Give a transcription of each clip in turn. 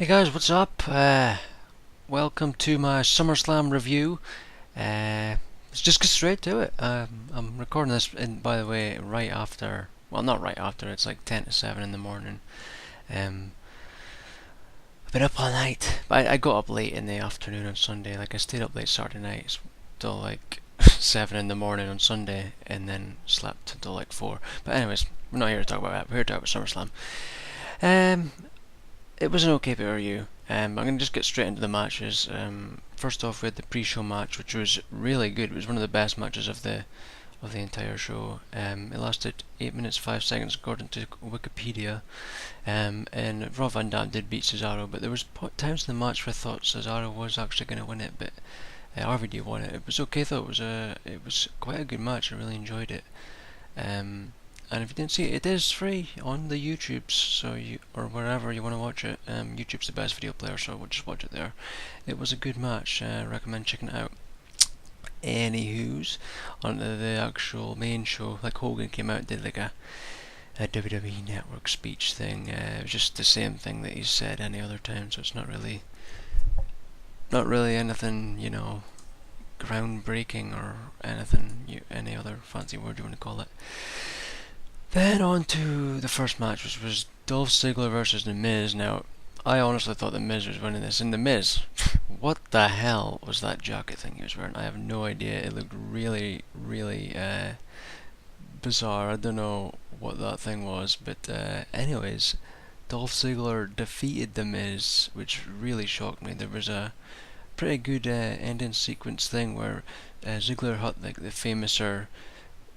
Hey guys, what's up? Welcome to my SummerSlam review. Let's just get straight to it. I'm recording this, by the way, right after. Well, not right after. It's like 10 to 7 in the morning. Um, I've been up all night, but I got up late in the afternoon on Sunday. Like I stayed up late Saturday night till like 7 in the morning on Sunday, and then slept until like 4. But anyways, we're not here to talk about that. We're here to talk about SummerSlam. Um, it was an okay pay-per-view. I'm going to just get straight into the matches. First off, we had the pre-show match, which was really good. It was one of the best matches of the entire show. It lasted 8 minutes 5 seconds according to Wikipedia. And Rob Van Dam did beat Cesaro, but there was times in the match where I thought Cesaro was actually going to win it, but RVD won it. It was okay though. It was quite a good match. I really enjoyed it. And if you didn't see it, it is free on the YouTubes, so or wherever you want to watch it. YouTube's the best video player, so we'll just watch it there. It was a good match. Recommend checking it out. Anywho's, on to the actual main show. Like Hogan came out and did like a WWE Network speech thing. It was just the same thing that he's said any other time, so it's not really anything, groundbreaking or anything, any other fancy word you want to call it. Then on to the first match, which was Dolph Ziggler versus The Miz. Now, I honestly thought The Miz was winning this, and The Miz, what the hell was that jacket thing he was wearing? I have no idea. It looked really, really bizarre. I don't know what that thing was, but anyways, Dolph Ziggler defeated The Miz, which really shocked me. There was a pretty good ending sequence thing where Ziggler had like the famouser.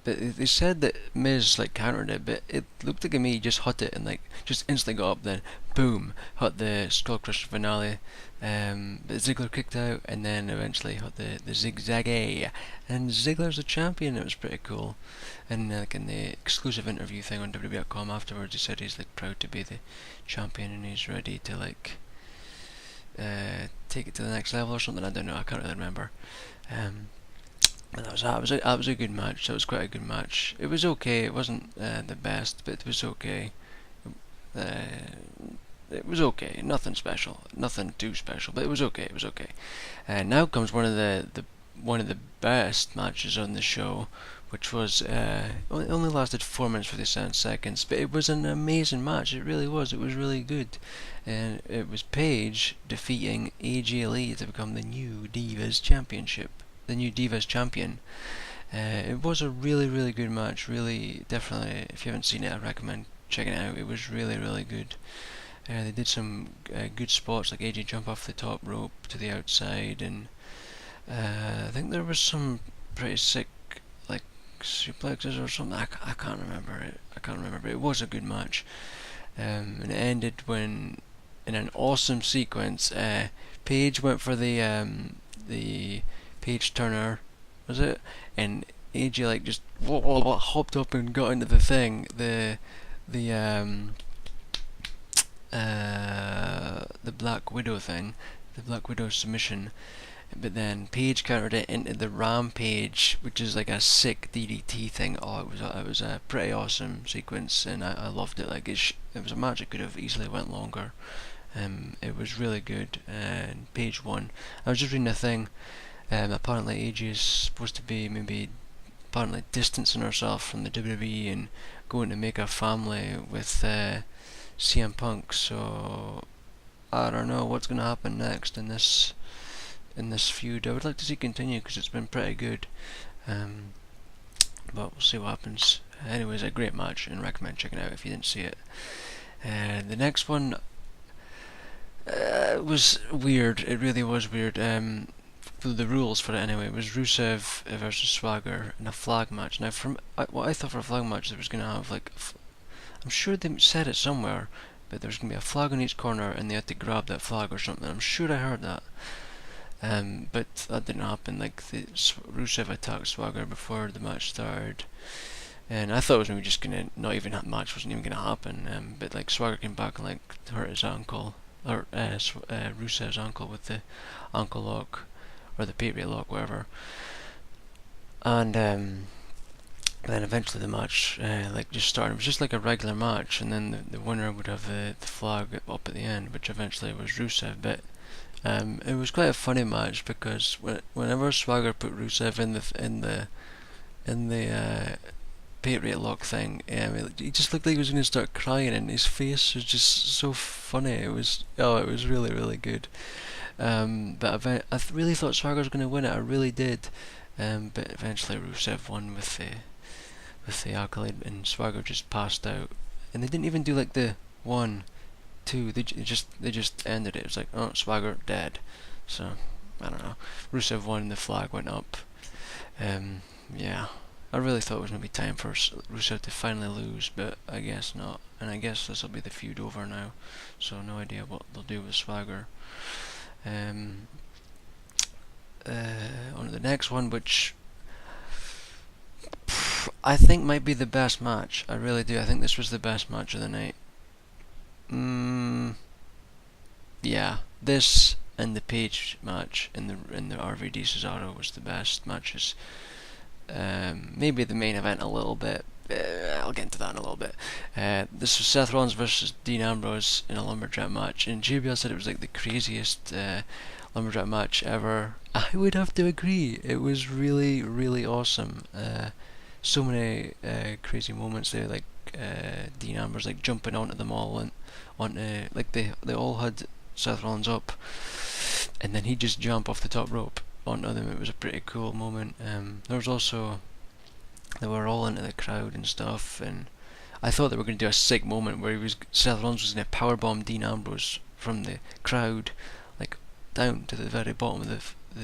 But they said that Miz like countered it, but it looked like to me he just hit it and like just instantly got up, then boom, hit the Skull Crusher finale. But Ziggler kicked out and then eventually hit the zigzaggy, and Ziggler's the champion. It was pretty cool. And like in the exclusive interview thing on WWE.com afterwards, he said he's like proud to be the champion and he's ready to like take it to the next level or something. I don't know. I can't really remember. That was a good match. That was quite a good match. It was okay. It wasn't the best, but it was okay. It was okay. Nothing special. Nothing too special, but it was okay. It was okay. And now comes one of the best matches on the show, which was only lasted 4 minutes 57 seconds, but it was an amazing match. It really was. It was really good, and it was Paige defeating AJ Lee to become the new Divas Championship. The new Divas champion. It was a really, really good match. Really, definitely, if you haven't seen it, I recommend checking it out. It was really, really good. They did some good spots, like AJ jump off the top rope to the outside, and I think there was some pretty sick, like suplexes or something. I can't remember it. I can't remember, but it was a good match. And it ended when, in an awesome sequence, Paige went for the Page Turner, was it? And AJ like just hopped up and got into the thing, the Black Widow thing, the Black Widow submission. But then Paige countered it into the Rampage, which is like a sick DDT thing. Oh, it was a pretty awesome sequence, and I loved it. Like it was a match that could have easily went longer. It was really good, and Paige won. I was just reading a thing. Apparently AJ is supposed to be maybe apparently distancing herself from the WWE and going to make a family with CM Punk, so I don't know what's going to happen next in this feud. I would like to see it continue because it's been pretty good, but we'll see what happens. Anyways, a great match and recommend checking it out if you didn't see it. The next one was weird. It really was weird. The rules for it anyway was Rusev versus Swagger in a flag match. Now, from what I thought for a flag match, there was going to have like, I'm sure they said it somewhere, but there was going to be a flag on each corner and they had to grab that flag or something. I'm sure I heard that, but that didn't happen. Like Rusev attacked Swagger before the match started, and I thought it was maybe just gonna not even that match wasn't even gonna happen. But like Swagger came back and like hurt his ankle, or Rusev's ankle with the ankle lock. Or the Patriot lock, whatever. And then eventually the match just started. It was just like a regular match, and then the winner would have the flag up at the end, which eventually was Rusev. But it was quite a funny match because whenever Swagger put Rusev in the Patriot Lock thing, he just looked like he was going to start crying, and his face was just so funny. It was really really good. But I really thought Swagger was going to win it. I really did. But eventually Rusev won with the accolade, and Swagger just passed out. And they didn't even do like the 1, 2. They just ended it. It was like, oh, Swagger dead. So I don't know. Rusev won, and the flag went up. Yeah. I really thought it was going to be time for Rusev to finally lose, but I guess not. And I guess this will be the feud over now. So no idea what they'll do with Swagger. On to the next one, which I think might be the best match. I really do. I think this was the best match of the night. Yeah, this and the Page match in the RVD Cesaro was the best matches. Maybe the main event a little bit. I'll get into that in a little bit. This was Seth Rollins versus Dean Ambrose in a lumberjack match, and JBL said it was like the craziest lumberjack match ever. I would have to agree. It was really, really awesome. So many crazy moments there, like Dean Ambrose like jumping onto them all, and onto like they all had Seth Rollins up, and then he'd just jump off the top rope onto them. It was a pretty cool moment. There was also, they were all into the crowd and stuff, and I thought they were going to do a sick moment where Seth Rollins was going to powerbomb Dean Ambrose from the crowd, like down to the very bottom of the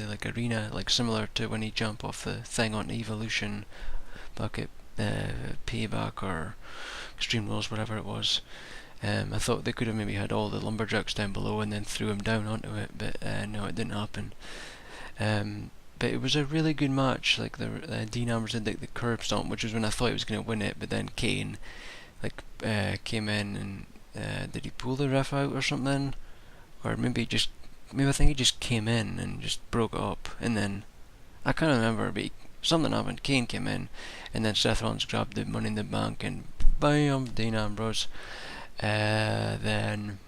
like arena, like similar to when he jumped off the thing on Evolution back at Payback or Extreme Rules, whatever it was. I thought they could have maybe had all the lumberjacks down below and then threw him down onto it, but no, it didn't happen. But it was a really good match. Like Dean Ambrose did like the curb stomp, which was when I thought he was going to win it, but then Kane came in and did he pull the ref out or something, or maybe I think he just came in and just broke it up, and then I can't remember, but something happened. Kane came in, and then Seth Rollins grabbed the Money in the Bank and bam, Dean Ambrose. Then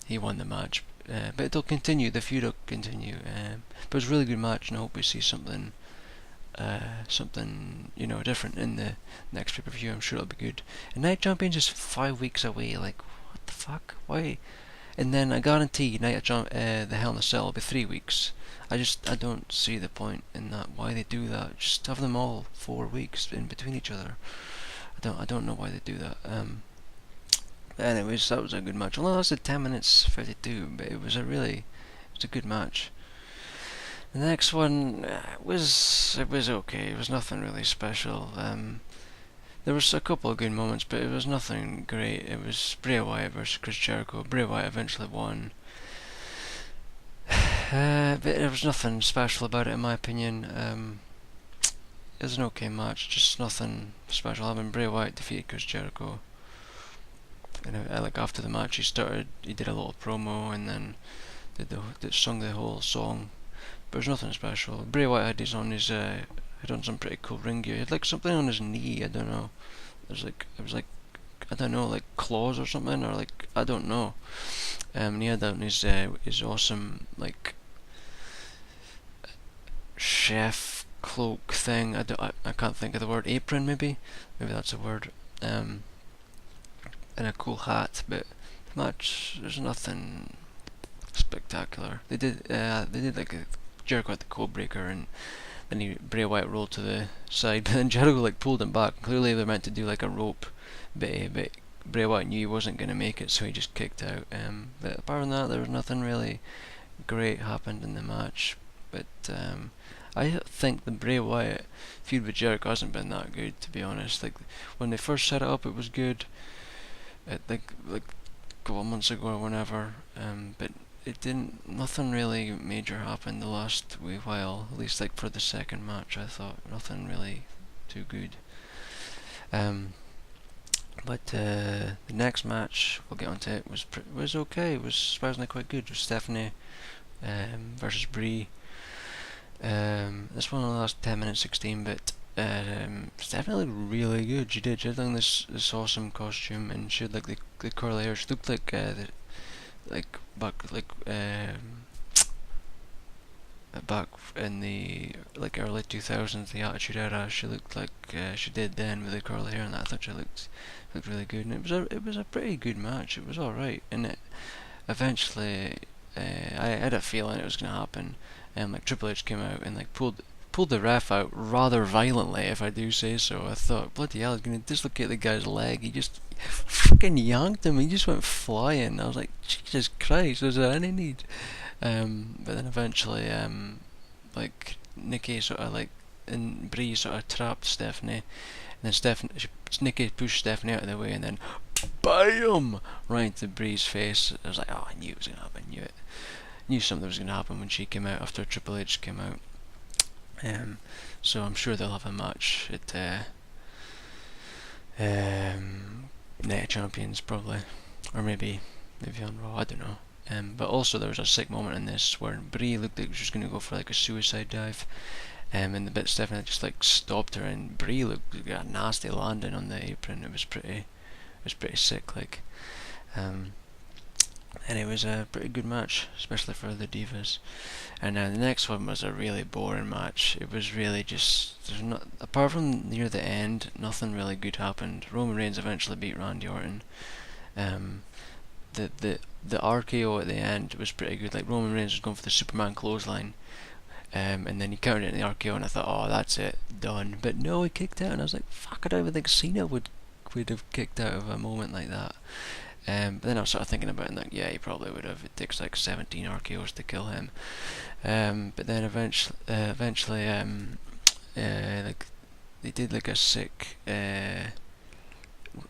he won the match. But it'll continue, the feud will continue. But it was a really good match, and I hope we see something different in the next pay-per-view. I'm sure it'll be good. And Night Champion's just 5 weeks away. Like, what the fuck? Why? And then I guarantee the Hell in a Cell will be 3 weeks. I don't see the point in that. Why they do that? Just have them all 4 weeks in between each other. I don't know why they do that. Anyways, that was a good match. Only lasted 10 minutes 52, but it was a good match. The next one was okay. It was nothing really special. There was a couple of good moments, but it was nothing great. It was Bray Wyatt versus Chris Jericho. Bray Wyatt eventually won. But there was nothing special about it, in my opinion. It was an okay match, just nothing special. I mean, Bray Wyatt defeated Chris Jericho. And like after the match, he did a little promo, and then sung the whole song. But there's nothing special. Bray Wyatt had on some pretty cool ring gear. He had like something on his knee. I don't know. It was like I don't know, like claws or something, or like I don't know. And he had that on his awesome like chef cloak thing. I can't think of the word. Apron, maybe that's a word. And a cool hat, but the match, there's nothing spectacular. They did like Jericho at the code breaker, and then Bray Wyatt rolled to the side, but then Jericho like pulled him back. Clearly they were meant to do like a rope, but Bray Wyatt knew he wasn't going to make it, so he just kicked out. But apart from that, there was nothing really great happened in the match. But I think the Bray Wyatt feud with Jericho hasn't been that good, to be honest. Like when they first set it up, it was good. Like a couple of months ago or whenever, but it didn't. Nothing really major happened the last wee while. At least like for the second match, I thought nothing really too good. But the next match, we'll get onto it, was okay. It was surprisingly quite good. It was Stephanie versus Brie. This one only lasted 10 minutes 16, but It's definitely really good. She did. She had like this awesome costume, and she had like the curly hair. She looked like back in the like early 2000s, the Attitude Era. She looked like she did then with the curly hair, and that. I thought she looked really good, and it was a pretty good match. It was all right, and it eventually I had a feeling it was gonna happen, and like Triple H came out and like pulled the ref out rather violently, if I do say so. I thought, bloody hell, he's gonna dislocate the guy's leg. He just fucking yanked him. He just went flying. I was like, Jesus Christ, was there any need? But then eventually, like Nikki sort of like and Bree sort of trapped Stephanie, and then Nikki pushed Stephanie out of the way, and then BAM! Right into Bree's face. I was like, oh, I knew it was gonna happen. I knew it. Knew something was gonna happen when she came out after Triple H came out. So I'm sure they'll have a match at Night of Champions probably, or maybe on Raw. I don't know. But also there was a sick moment in this where Brie looked like she was going to go for like a suicide dive, and the bit Stephanie just like stopped her, and Brie looked like a nasty landing on the apron. It was pretty sick. Like, and it was a pretty good match, especially for the Divas. And the next one was a really boring match. It was really just there's not apart from near the end, nothing really good happened. Roman Reigns eventually beat Randy Orton. The RKO at the end was pretty good. Like Roman Reigns was going for the Superman clothesline, and then he counted it in the RKO, and I thought, oh, that's it, done. But no, he kicked out, and I was like, fuck, I don't even think Cena would have kicked out of a moment like that. But then I was sort of thinking about it, and like, yeah, he probably would have. It takes like 17 RKOs to kill him. But then eventually, like they did like a sick.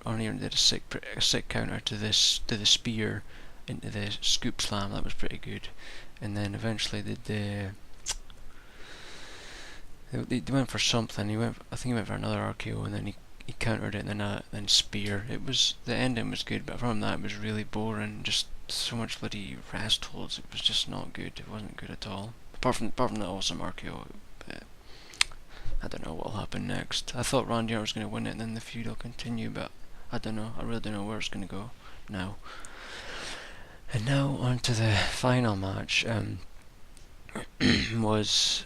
Onion did a sick counter to the spear into the scoop slam. That was pretty good. And then eventually they went for something. I think he went for another RKO, and then he countered it, and then spear. The ending was good, but from that it was really boring. Just so much bloody rest holds. It was just not good. It wasn't good at all. Apart from the awesome RKO. But I don't know what'll happen next. I thought Randy Orton was going to win it, and then the feud will continue, but I don't know. I really don't know where it's going to go now. And now on to the final match. Was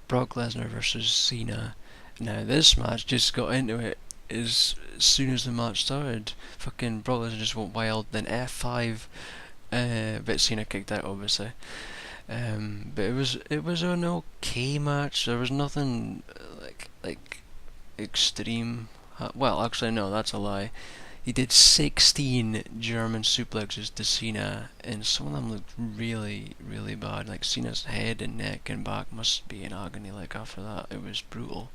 Brock Lesnar versus Cena. Now this match just got into it as soon as the match started. Fucking Brock Lesnar just went wild. Then F5, but Cena kicked out obviously. But it was an okay match. There was nothing like extreme. Well, actually no, that's a lie. He did 16 German suplexes to Cena, and some of them looked really, really bad. Like Cena's head and neck and back must be in agony. Like after that, it was brutal.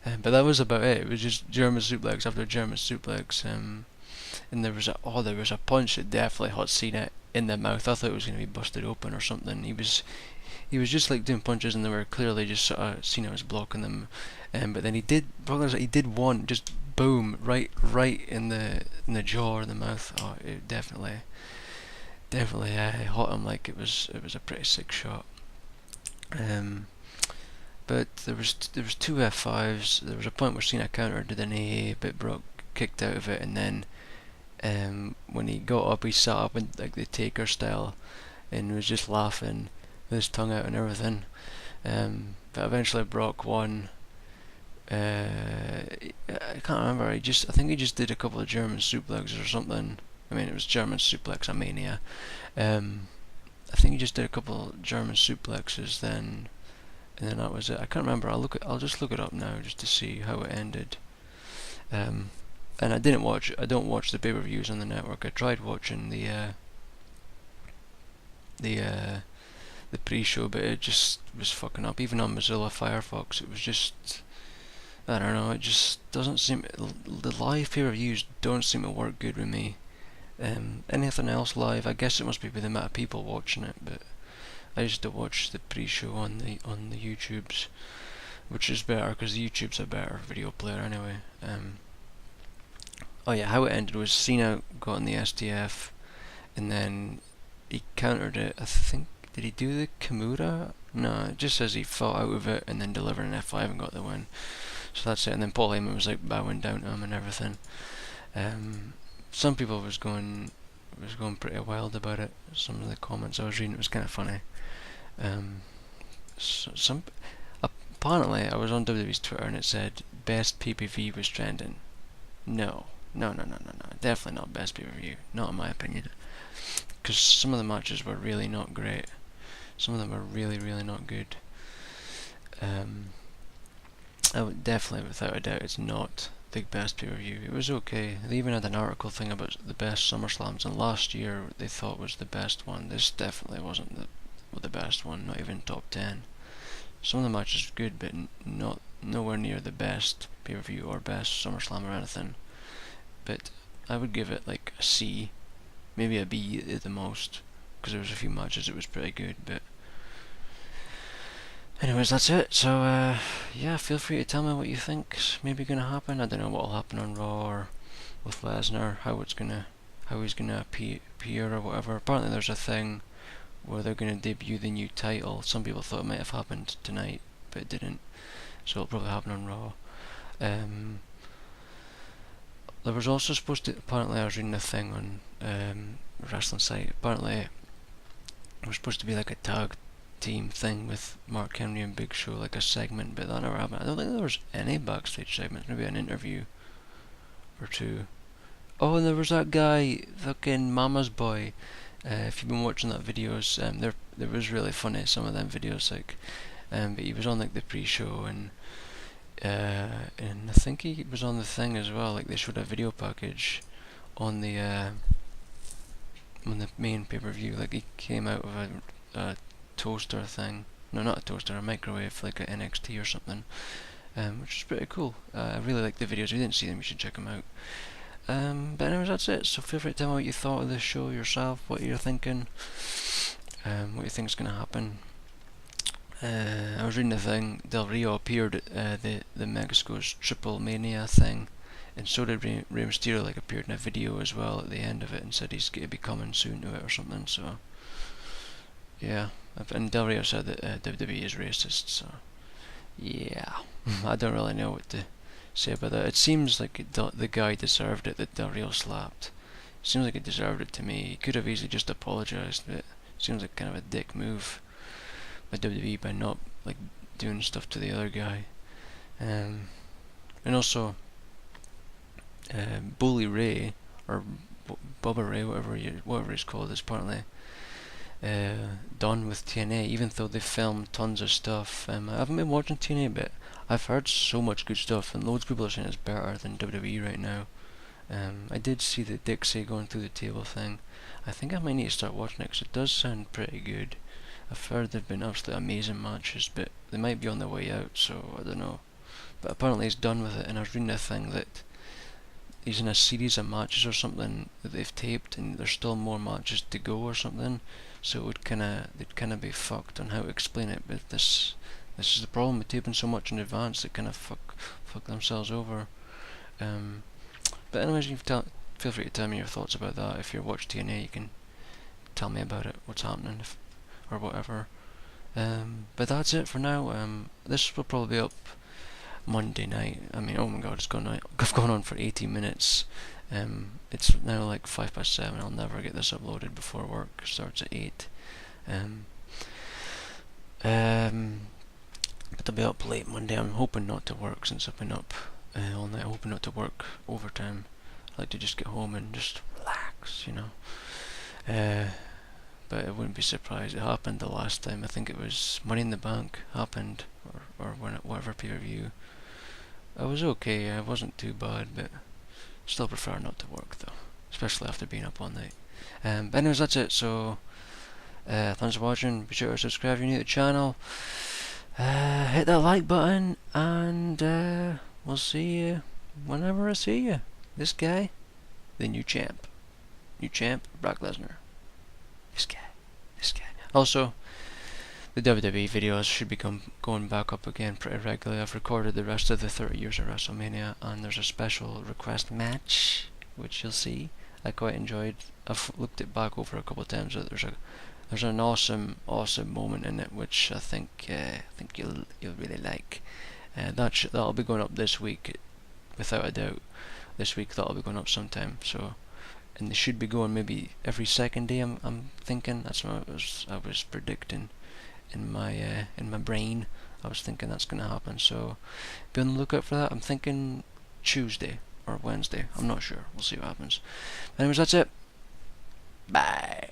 But that was about it. It was just German suplex after German suplex. And there was a punch that definitely hit Cena in the mouth. I thought it was going to be busted open or something. He was just like doing punches, and they were clearly just Cena was blocking them. But then he did one just boom right in the jaw or the mouth. Oh, it definitely hit him. Like it was a pretty sick shot. But there was two F5s. There was a point where Cena countered to the knee, but Brock kicked out of it, and then when he got up, he sat up in like the Taker style, and was just laughing with his tongue out and everything. But eventually Brock won. I can't remember. I think he just did a couple of German suplexes or something. I mean, it was German suplex mania. I think he just did a couple of German suplexes then, and then that was it. I can't remember. I'll just look it up now just to see how it ended. And I don't watch the pay-per-views on the network. I tried watching the pre-show, but it just was fucking up. Even on Mozilla Firefox, it was just, I don't know, it just doesn't seem, the live pay-per-views don't seem to work good with me. Anything else live, I guess it must be with the amount of people watching it, but I used to watch the pre-show on the YouTubes, which is better because the YouTube's a better video player anyway. Oh yeah, how it ended was Cena got in the STF, and then he countered it. I think, did he do the Kimura? No, it just says he fought out of it and then delivered an F5 and got the win. So that's it. And then Paul Heyman was like bowing down to him and everything. Some people was going pretty wild about it. Some of the comments I was reading, it was kind of funny. Some apparently I was on WWE's Twitter and it said best PPV was trending. No, definitely not best pay-per-view. Not in my opinion, because some of the matches were really not great. Some of them were really not good. I would definitely, without a doubt, it's not the best pay-per-view. It was okay. They even had an article thing about the best SummerSlams, and last year they thought was the best one. This definitely wasn't the best one, not even top 10. Some of the matches were good, but not nowhere near the best pay-per-view or best SummerSlam or anything. But I would give it like a C, maybe a B at the most, because there was a few matches it was pretty good. But anyways, that's it. So yeah, feel free to tell me what you think's maybe gonna happen. I don't know what'll happen on Raw or with Lesnar, how he's gonna appear or whatever. Apparently there's a thing where they're gonna debut the new title. Some people thought it might have happened tonight, but it didn't. So it'll probably happen on Raw. There was also supposed to, apparently I was reading a thing on a wrestling site, apparently it was supposed to be like a tag team thing with Mark Henry and Big Show, like a segment, but that never happened. I don't think there was any backstage segments, maybe an interview or two. Oh, and there was that guy, fucking Mama's Boy. If you've been watching that videos, there was really funny, some of them videos, like, but he was on like the pre-show and I think he was on the thing as well. Like they showed a video package on the main pay-per-view. Like he came out of a toaster thing. No, not a toaster, a microwave, like at NXT or something. Which is pretty cool. I really like the videos. If you didn't see them, you should check them out. But anyways, that's it. So feel free to tell me what you thought of this show yourself, what you're thinking, what you think's gonna happen. I was reading the thing. Del Rio appeared at the Mexico's Triple Mania thing, and so did Rey Mysterio. Like appeared in a video as well at the end of it, and said he's going to be coming soon to it or something. So yeah, and Del Rio said that WWE is racist. So yeah, I don't really know what to say about that. It seems like the guy deserved it that Del Rio slapped. It seems like he deserved it to me. He could have easily just apologized, but it seems like kind of a dick move by WWE by not like doing stuff to the other guy. And also Bully Ray or Bubba Ray, whatever he's called, is apparently done with TNA, even though they filmed tons of stuff. I haven't been watching TNA, but I've heard so much good stuff, and loads of people are saying it's better than WWE right now. I did see the Dixie going through the table thing. I think I might need to start watching it because it does sound pretty good. I've heard they've been absolutely amazing matches, but they might be on their way out, so I don't know. But apparently he's done with it, and I was reading a thing that he's in a series of matches or something that they've taped, and there's still more matches to go or something. So it would they'd kind of be fucked on how to explain it. But this is the problem with taping so much in advance. They kind of fuck themselves over. But anyways, feel free to tell me your thoughts about that. If you watch TNA, you can tell me about it, what's happening, or whatever. But that's it for now. This will probably be up Monday night. I mean, oh my god, I've gone on for 80 minutes. It's now like 7:05. I'll never get this uploaded before work starts at 8. But I'll be up late Monday. I'm hoping not to work since I've been up all night. I'm hoping not to work overtime. I like to just get home and just relax, you know. But I wouldn't be surprised. It happened the last time. I think it was Money in the Bank happened, or whatever pay-per-view. I was okay. I wasn't too bad, but still prefer not to work though, especially after being up all night. But anyways, that's it. So thanks for watching. Be sure to subscribe if you're new to the channel. Hit that like button, and we'll see you whenever I see you. This guy, the new champ, Brock Lesnar. This guy. Also, the WWE videos should be going back up again pretty regularly. I've recorded the rest of the 30 years of WrestleMania, and there's a special request match, which you'll see I quite enjoyed. I've looked it back over a couple of times. There's an awesome moment in it which I think you'll really like. That'll be going up this week, without a doubt. This week that'll be going up sometime. So, and they should be going maybe every second day. I'm thinking that's what I was predicting in my brain. I was thinking that's gonna happen. So, be on the lookout for that. I'm thinking Tuesday or Wednesday. I'm not sure. We'll see what happens. Anyways, that's it. Bye.